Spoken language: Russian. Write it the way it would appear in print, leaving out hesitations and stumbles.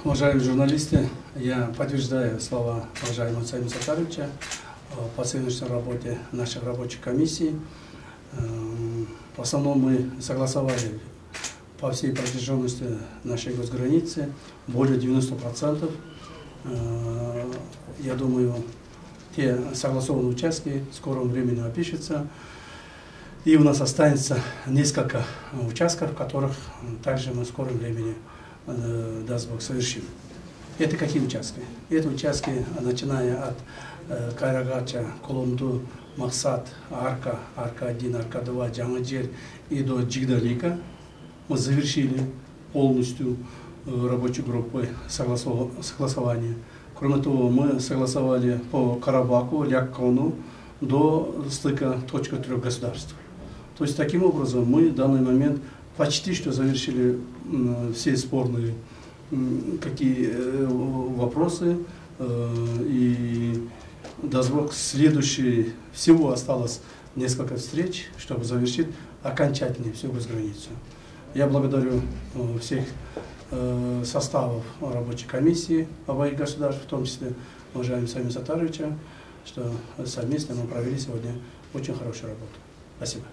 Уважаемые журналисты, я подтверждаю слова уважаемого Саима Саттаровича по сегодняшней работе наших рабочих комиссий. В основном мы согласовали по всей протяженности нашей госграницы более 90%. Я думаю, те согласованные участки в скором времени опишутся. И у нас останется несколько участков, которых также мы в скором времени, даст Бог, совершим. Это какие участки? Это участки, начиная от Кайрагача, Колумду, Максат, Арка, Арка-1, Арка-2, Джамаджер и до Джигдалика. Мы завершили полностью рабочей группой согласование. Кроме того, мы согласовали по Карабаку, Ляккону до стыка точка 3 государств. То есть, таким образом, мы в данный момент почти что завершили все спорные какие вопросы. И даст Бог, следующие, всего осталось несколько встреч, чтобы завершить окончательно всю госграницу. Я благодарю всех составов рабочей комиссии обоих государств, в том числе уважаемого Саима Саттаровича, что совместно мы провели сегодня очень хорошую работу. Спасибо.